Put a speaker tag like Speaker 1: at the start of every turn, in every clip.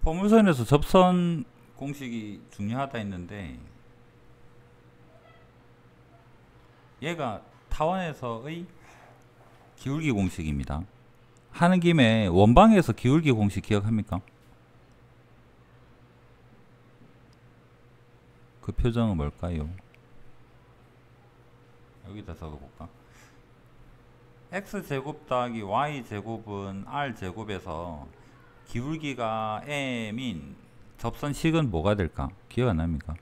Speaker 1: 포물선에서 접선 공식이 중요하다 했는데 얘가 타원에서의 기울기 공식입니다. 하는 김에 원방에서 기울기 공식 기억합니까? 그 표정은 뭘까요? 여기다 적어볼까? x제곱 더하기 y제곱은 r제곱에서 기울기가 m인 접선식은 뭐가 될까? 기억 안 납니까?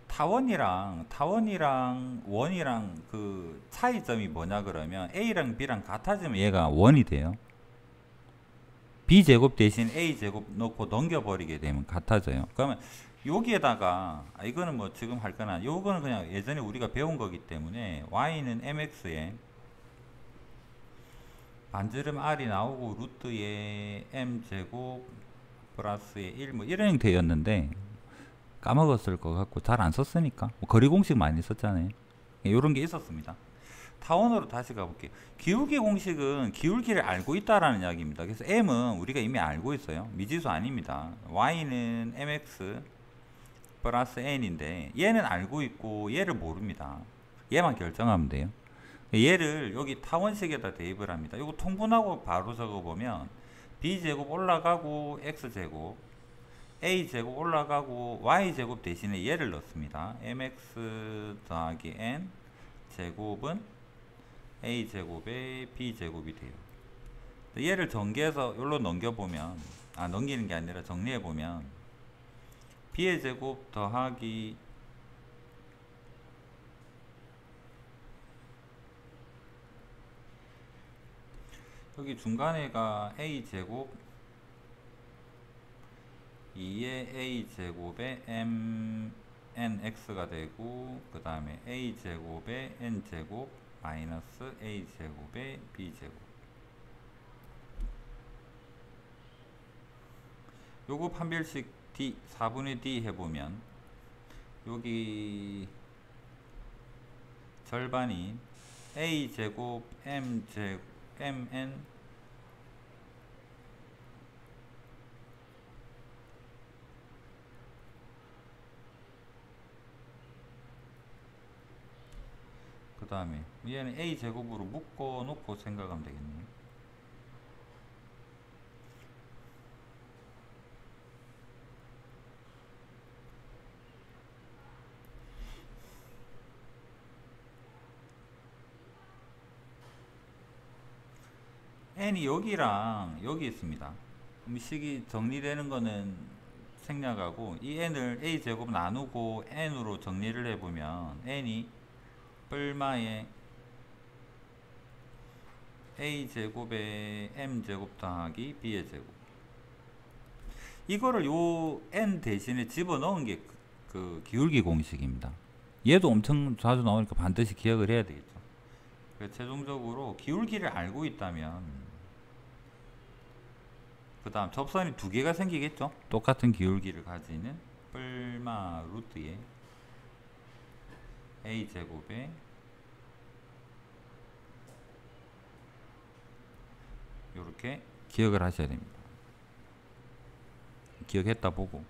Speaker 1: 타원이랑 원이랑 그 차이점이 뭐냐 그러면 a랑 b랑 같아지면 얘가 원이 돼요. b제곱 대신 a제곱 넣고 넘겨버리게 되면 같아져요. 그러면 여기에다가 이거는 뭐 지금 할 거나 요거는 그냥 예전에 우리가 배운 거기 때문에 y는 mx에 반지름 r이 나오고 루트에 m제곱 플러스에 1 뭐 이런 형태였는데 까먹었을 것 같고 잘 안 썼으니까 뭐 거리 공식 많이 썼잖아요. 이런 게 있었습니다. 타원으로 다시 가볼게요. 기울기 공식은 기울기를 알고 있다라는 이야기입니다. 그래서 m은 우리가 이미 알고 있어요. 미지수 아닙니다. y는 mx 플러스 n인데 얘는 알고 있고 얘를 모릅니다. 얘만 결정하면 돼요. 얘를 여기 타원식에다 대입을 합니다. 이거 통분하고 바로 적어보면 b제곱 올라가고 x제곱 a제곱 올라가고 y제곱 대신에 얘를 넣습니다. mx 더하기 n 제곱은 a제곱에 b제곱이 돼요. 얘를 전개해서 여기로 넘겨보면 넘기는 게 아니라 정리해보면 b의 제곱 더하기 여기 중간에가 a제곱 2의 a제곱에 mnx가 되고 그 다음에 a제곱에 n제곱 마이너스 a제곱에 b제곱 요거 판별식 d 4분의 d 해보면 여기 절반인 a제곱 m제곱 mn 그 다음에 얘는 a제곱으로 묶어 놓고 생각하면 되겠네요. n이 여기랑 여기 있습니다. 식이 정리되는 거는 생략하고 이 n을 a제곱 나누고 n으로 정리를 해보면 n이 뿔마에 a제곱에 m제곱 더하기 b의 제곱 이거를 요 n 대신에 집어넣은 게 그 기울기 공식입니다. 얘도 엄청 자주 나오니까 반드시 기억을 해야 되겠죠. 최종적으로 기울기를 알고 있다면 그 다음 접선이 두 개가 생기겠죠. 똑같은 기울기를 가지는 뿔마 루트에 a제곱에 이렇게 기억을 하셔야 됩니다. 기억했다 보고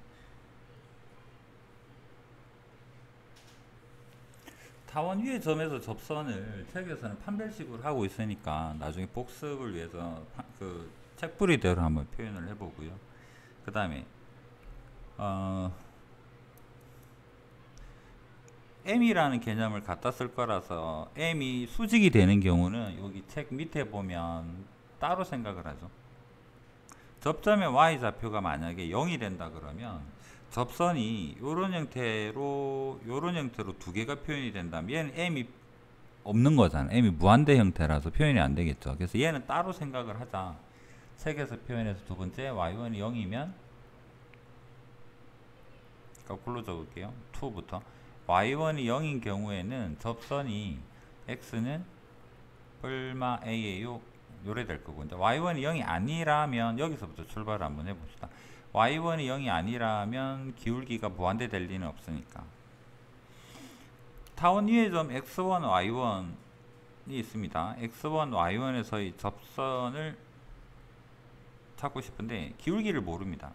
Speaker 1: 타원 위의 점에서 접선을 책에서는 판별식으로 하고 있으니까 나중에 복습을 위해서 그 책풀이대로 한번 표현을 해보고요. 그 다음에 m이라는 개념을 갖다 쓸 거라서 m이 수직이 되는 경우는 여기 책 밑에 보면 따로 생각을 하죠. 접점의 y좌표가 만약에 0이 된다 그러면 접선이 이런 형태로 두 개가 표현이 된다면 얘는 m이 없는 거잖아. m이 무한대 형태라서 표현이 안 되겠죠. 그래서 얘는 따로 생각을 하자. 책에서 표현해서 두 번째 y1이 0이면 거꾸로 적을게요. 2부터 y1이 0인 경우에는 접선이 x는 뿔마 a에요 요래 될 거고, 이제 y1이 0이 아니라면 여기서부터 출발을 한번 해봅시다. y1이 0이 아니라면 기울기가 무한대 될 리는 없으니까 타원 위의 점 x1, y1이 있습니다. x1, y1에서의 접선을 찾고 싶은데 기울기를 모릅니다.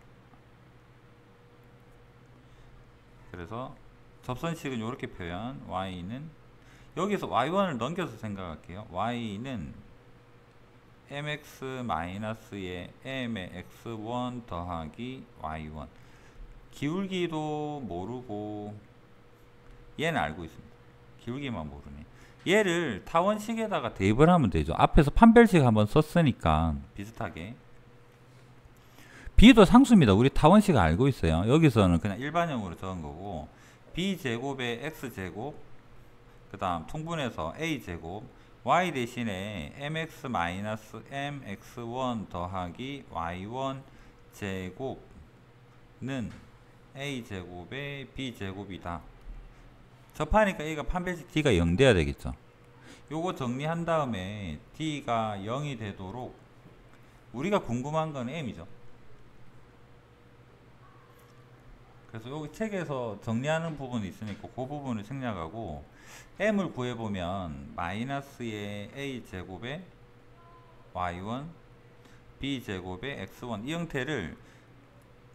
Speaker 1: 그래서 접선식은 이렇게 표현, y는 여기서 y1을 넘겨서 생각할게요. y는 mx-의 m의 x1 더하기 y1. 기울기도 모르고 얘는 알고 있습니다. 기울기만 모르네. 얘를 타원식에다가 대입을 하면 되죠. 앞에서 판별식 한번 썼으니까 비슷하게. b도 상수입니다. 우리 타원식 알고 있어요. 여기서는 그냥 일반형으로 적은 거고, b제곱에 x제곱, 그 다음 통분해서 a제곱, y 대신에 mx-mx1 더하기 y1 제곱는 a제곱에 b제곱이다. 접하니까 A가 판별식 D가 0 돼야 되겠죠. 요거 정리한 다음에 D가 0이 되도록 우리가 궁금한 건 M이죠. 그래서 여기 책에서 정리하는 부분이 있으니까 그 부분을 생략하고 M을 구해보면 마이너스의 A제곱에 Y1 B제곱에 X1 이 형태를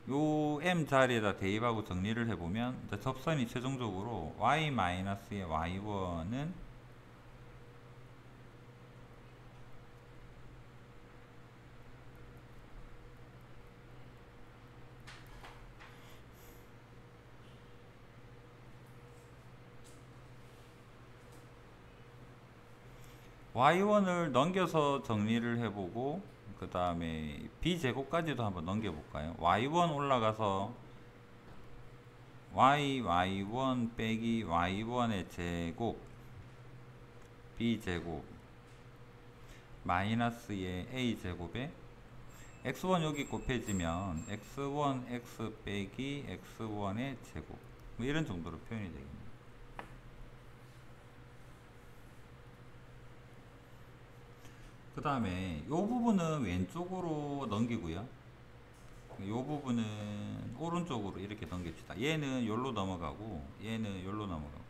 Speaker 1: 요 M 자리에다 대입하고 정리를 해보면 접선이 최종적으로 Y-의 Y1은 Y1을 넘겨서 정리를 해보고 그 다음에 b제곱까지도 한번 넘겨볼까요? y1 올라가서 y1 빼기 y1의 제곱 b제곱 마이너스의 a제곱에 x1 여기 곱해지면 x1 x 빼기 x1의 제곱 뭐 이런 정도로 표현이 되겠네요. 그 다음에 이 부분은 왼쪽으로 넘기고요. 이 부분은 오른쪽으로 이렇게 넘깁시다. 얘는 여기로 넘어가고 얘는 여기로 넘어가고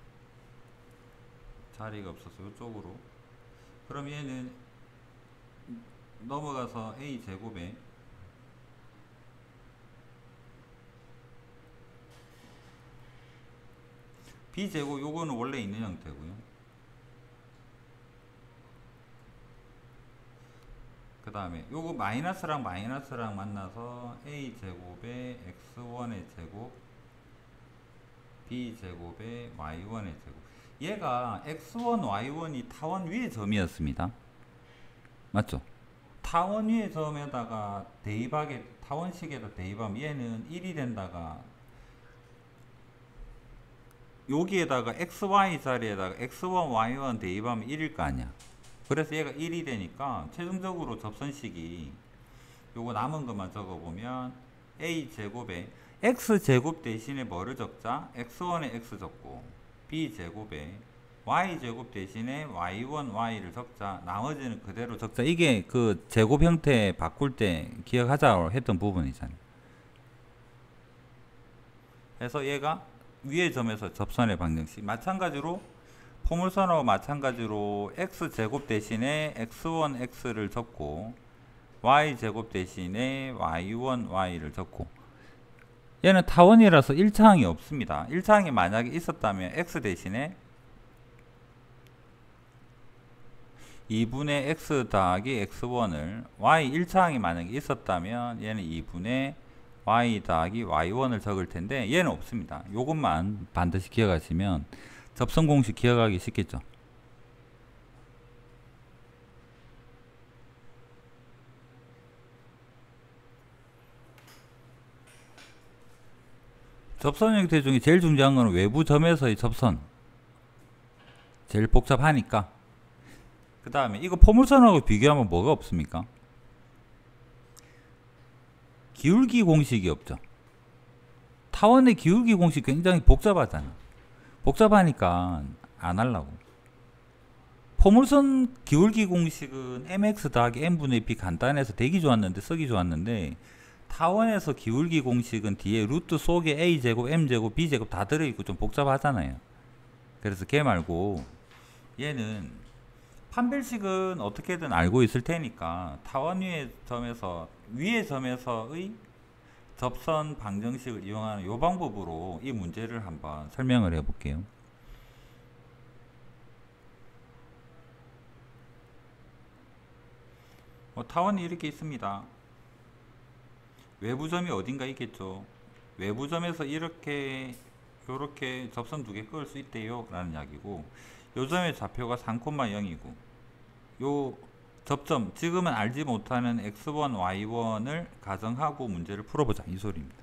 Speaker 1: 자리가 없어서 이쪽으로. 그럼 얘는 넘어가서 a제곱에 b제곱 요거는 원래 있는 형태고요. 그 다음에 요거 마이너스랑 마이너스랑 만나서 a제곱에 x1의 제곱 b제곱에 y1의 제곱. 얘가 x1 y1이 타원 위의 점이었습니다. 맞죠? 타원 위의 점에다가 대입하게 타원식에다 대입하면 얘는 1이 된다가 여기에다가 xy 자리에다가 x1 y1 대입하면 1일 거 아니야. 그래서 얘가 1이 되니까 최종적으로 접선식이 요거 남은 것만 적어보면 a제곱에 x제곱 대신에 뭐를 적자? x1에 x 적고 b제곱에 y제곱 대신에 y1 y를 적자. 나머지는 그대로 적자. 이게 그 제곱 형태 바꿀 때 기억하자고 했던 부분이잖아요. 그래서 얘가 위의 점에서 접선의 방정식 마찬가지로 포물선하고 마찬가지로 x제곱 대신에 x1 x를 적고 y제곱 대신에 y1 y를 적고 얘는 타원이라서 1차항이 없습니다. 1차항이 만약에 있었다면 x 대신에 2분의 x 더하기 x1을 y 1차항이 만약에 있었다면 얘는 2분의 y 더하기 y1을 적을 텐데 얘는 없습니다. 요것만 반드시 기억하시면 접선 공식 기억하기 쉽겠죠. 접선 형태 중에 제일 중요한 거는 외부 점에서의 접선. 제일 복잡하니까. 그 다음에 이거 포물선하고 비교하면 뭐가 없습니까? 기울기 공식이 없죠. 타원의 기울기 공식 굉장히 복잡하잖아. 복잡하니까 안 하려고. 포물선 기울기 공식은 mx 더하기 n분의 p 간단해서 되기 좋았는데 쓰기 좋았는데 타원에서 기울기 공식은 뒤에 루트 속에 a제곱 m제곱 b제곱 다 들어있고 좀 복잡하잖아요. 그래서 걔 말고 얘는 판별식은 어떻게든 알고 있을 테니까 타원 위의 점에서 위의 점에서의 접선 방정식을 이용하는 이 방법으로 이 문제를 한번 설명을 해 볼게요. 타원이 이렇게 있습니다. 외부점이 어딘가 있겠죠. 외부점에서 이렇게 접선 두 개 끌 수 있대요 라는 이야기고, 요 점의 좌표가 3,0이고 요 접점, 지금은 알지 못하는 x1, y1을 가정하고 문제를 풀어보자 이 소리입니다.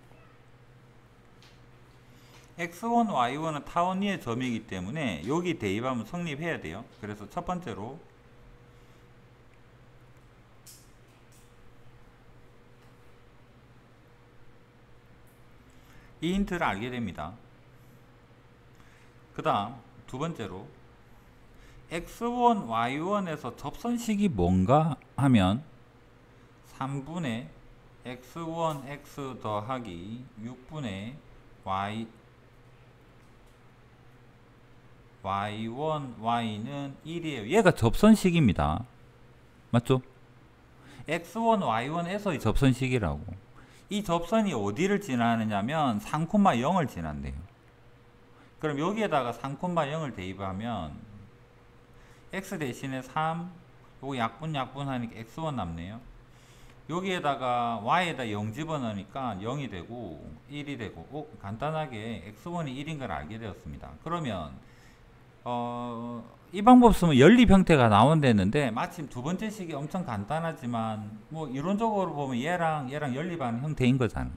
Speaker 1: x1, y1은 타원 위의 점이기 때문에 여기 대입하면 성립해야 돼요. 그래서 첫 번째로 이 힌트를 알게 됩니다. 그 다음 두 번째로 x1, y1에서 접선식이 뭔가 하면 3분의 x1, x 더하기 6분의 y1, y는 1이에요. 얘가 접선식입니다. 맞죠? x1, y1에서의 접선식이라고. 이 접선이 어디를 지나느냐면 3,0을 지난대요. 그럼 여기에다가 3,0을 대입하면 x 대신에 3, 요거 약분 하니까 x1 남네요. 여기에다가 y에다 0 집어넣으니까 0이 되고 1이 되고, 간단하게 x1이 1인 걸 알게 되었습니다. 그러면 이 방법 쓰면 연립 형태가 나온다는데, 마침 두 번째 식이 엄청 간단하지만 뭐 이론적으로 보면 얘랑 연립하는 형태인 거잖아.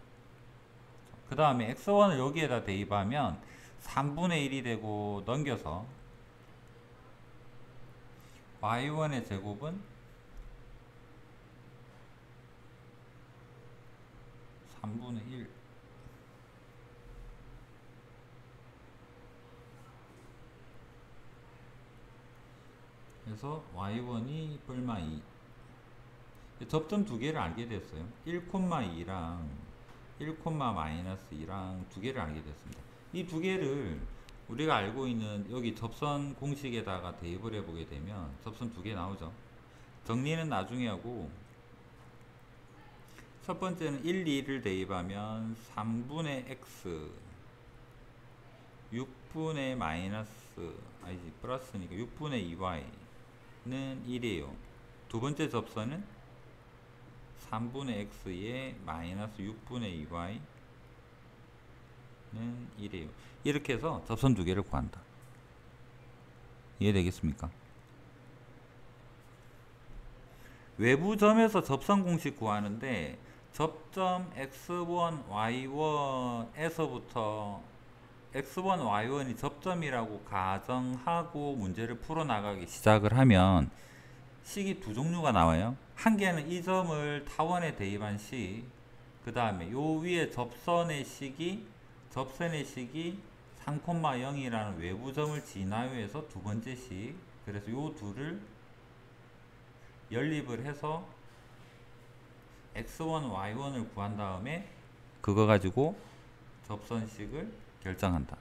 Speaker 1: 그 다음에 x1을 여기에다 대입하면 3분의 1이 되고, 넘겨서 y1의 제곱은 3분의 1. 그래서 y1이 뿔마 2. 접점 두 개를 알게 됐어요. 1,2랑 1,-2랑 두 개를 알게 됐습니다. 이 두 개를 우리가 알고 있는 여기 접선 공식에다가 대입을 해보게 되면 접선 두 개 나오죠. 정리는 나중에 하고, 첫 번째는 1, 2를 대입하면 3분의 x 6분의 마이너스, 아니지 플러스니까 6분의 2y는 1이에요. 두 번째 접선은 3분의 x에 마이너스 6분의 2y는 1이에요. 이렇게 해서 접선 두 개를 구한다. 이해되겠습니까? 외부 점에서 접선 공식 구하는데, 접점 x1, y1에서부터 x1, y1이 접점이라고 가정하고 문제를 풀어나가기 시작을 하면 식이 두 종류가 나와요. 한 개는 이 점을 타원에 대입한 식, 그 다음에 요 위에 접선의 식이 3,0이라는 외부점을 진화해서 두 번째 식. 그래서 요 둘을 연립을 해서 x1, y1을 구한 다음에 그거 가지고 접선식을 결정한다.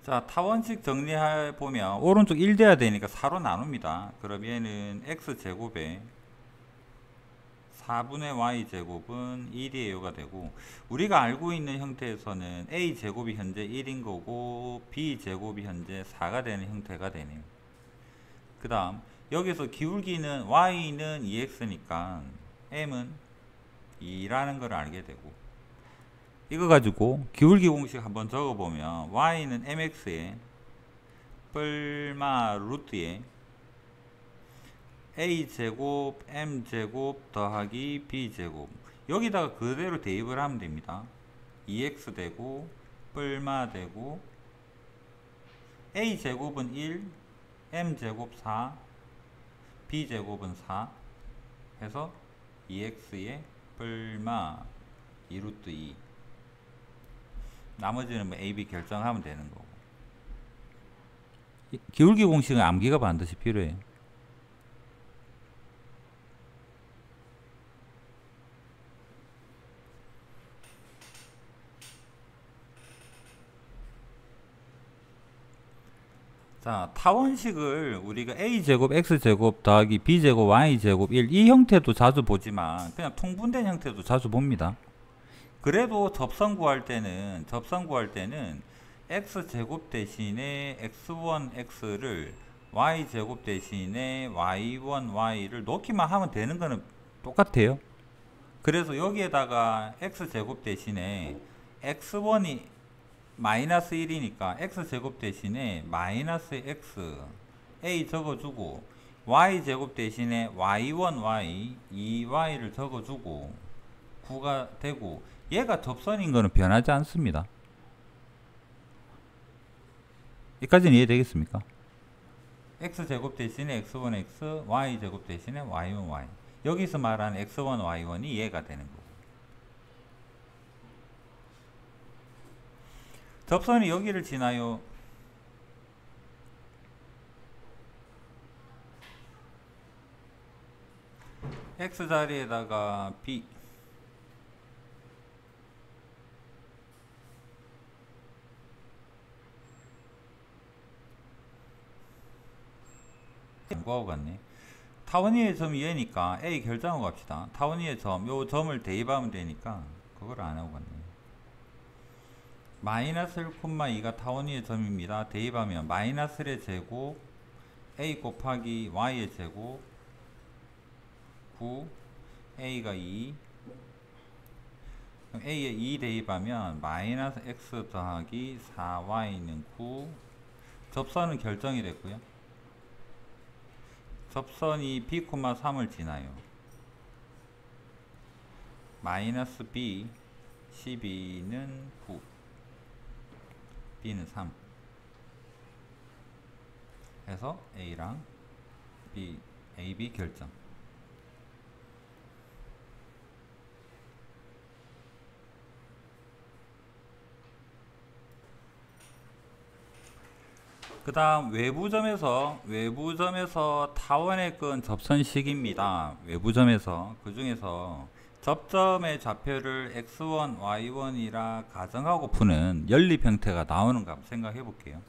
Speaker 1: 자, 타원식 정리해보면 오른쪽 1 돼야 되니까 4로 나눕니다. 그럼 얘는 x제곱에 4분의 y제곱은 1이에요가 되고, 우리가 알고 있는 형태에서는 a제곱이 현재 1인 거고 b제곱이 현재 4가 되는 형태가 되네요. 그 다음 여기서 기울기는 y는 2x니까 m은 2라는 걸 알게 되고, 이거 가지고 기울기 공식 한번 적어보면 y는 mx에 뿔마 루트에 a제곱 m제곱 더하기 b제곱, 여기다가 그대로 대입을 하면 됩니다. 2x 되고 뿔마 되고, a제곱은 1, m제곱 4, b제곱은 4 해서 2x에 뿔마 2루트 2, 나머지는 뭐 a, b 결정하면 되는 거고. 기울기 공식은 암기가 반드시 필요해요. 자, 타원식을 우리가 a제곱 x제곱 더하기 b제곱 y제곱 1 이 형태도 자주 보지만 그냥 통분된 형태도 자주 봅니다. 그래도 접선 구할 때는 x제곱 대신에 x1x를 y제곱 대신에 y1y를 놓기만 하면 되는 거는 똑같아요. 그래서 여기에다가 x제곱 대신에 x1이 마이너스 1이니까 x제곱 대신에 마이너스 x a 적어주고 y제곱 대신에 y1y 2y를 적어주고 9가 되고 얘가 접선인 거는 변하지 않습니다. 여기까지는 이해되겠습니까? x제곱 대신에 x1x y제곱 대신에 y1y 여기서 말하는 x1 y1이 얘가 되는 거고 접선이 여기를 지나요. x 자리에다가 b 뭐하고 갔네. 타원위의 점이 얘니까 a 결정하고 갑시다. 타원위의 점, 요 점을 대입하면 되니까 그걸 안 하고 갔네. 마이너스 1,2가 타원위의 점입니다. 대입하면 마이너스의 제곱 a 곱하기 y의 제곱 9 a가 2 그럼 a에 2 대입하면 마이너스 x 더하기 4y는 9 접선은 결정이 됐고요. 접선이 b, 3을 지나요. 마이너스 b 12는 9 b는 3 해서 a랑 b, a, b 결정. 그 다음 외부점에서 타원의 끈 접선식입니다. 외부점에서 그 중에서 접점의 좌표를 x1, y1이라 가정하고 푸는 연립 형태가 나오는가 한번 생각해 볼게요.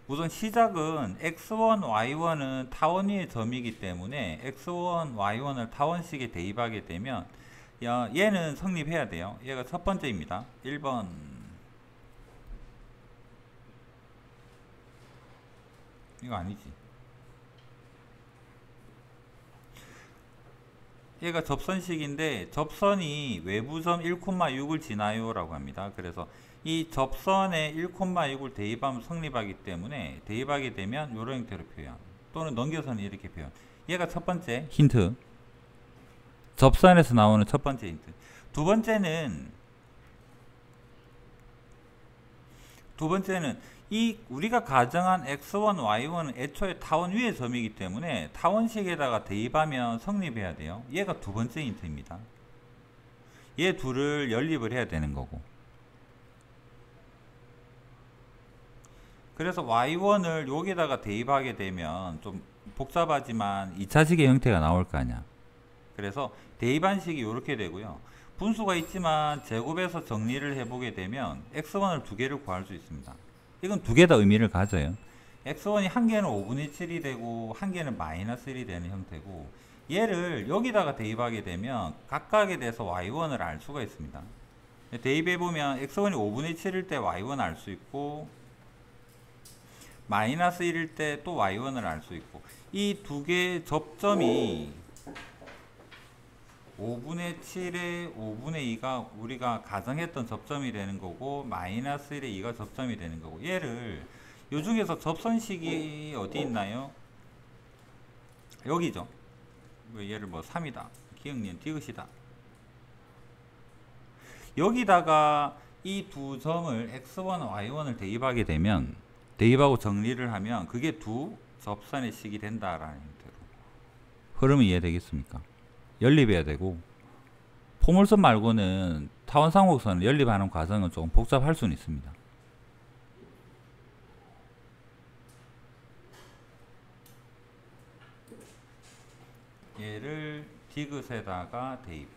Speaker 1: 우선 시작은 x1, y1은 타원 위의 점이기 때문에 x1, y1을 타원식에 대입하게 되면 얘는 성립해야 돼요. 얘가 첫 번째입니다. 1번 이거 아니지. 얘가 접선식인데 접선이 외부점 1,6을 지나요 라고 합니다. 그래서 이 접선에 1,6을 대입하면 성립하기 때문에 대입하게 되면 이런 형태로 표현 또는 넘겨서는 이렇게 표현. 얘가 첫 번째 힌트, 접선에서 나오는 첫 번째 힌트. 두 번째는 이 우리가 가정한 x1, y1은 애초에 타원 위의 점이기 때문에 타원식에다가 대입하면 성립해야 돼요. 얘가 두 번째 힌트입니다. 얘 둘을 연립을 해야 되는 거고. 그래서 y1을 여기다가 대입하게 되면 좀 복잡하지만 2차식의 형태가 나올 거 아니야. 그래서 대입한 식이 이렇게 되고요. 분수가 있지만 제곱해서 정리를 해보게 되면 x1을 두 개를 구할 수 있습니다. 이건 두 개 다 의미를 가져요. x1이 한 개는 5분의 7이 되고 한 개는 마이너스 1이 되는 형태고 얘를 여기다가 대입하게 되면 각각에 대해서 y1을 알 수가 있습니다. 대입해보면 x1이 5분의 7일 때 y1 알 수 있고 마이너스 1일 때 또 y1을 알 수 있고 이 두 개의 접점이 5분의 7에 5분의 2가 우리가 가정했던 접점이 되는 거고 마이너스 1에 2가 접점이 되는 거고 얘를 요 중에서 접선식이 어디 있나요? 여기죠. 얘를 뭐 3이다. 기억니은 디귿이다. 여기다가 이 두 점을 x1, y1을 대입하게 되면 대입하고 정리를 하면 그게 두 접선의 식이 된다라는 형태로 흐름이 이해되겠습니까? 연립해야 되고 포물선 말고는 타원상곡선을 연립하는 과정은 조금 복잡할 수는 있습니다. 얘를 디귿에다가 대입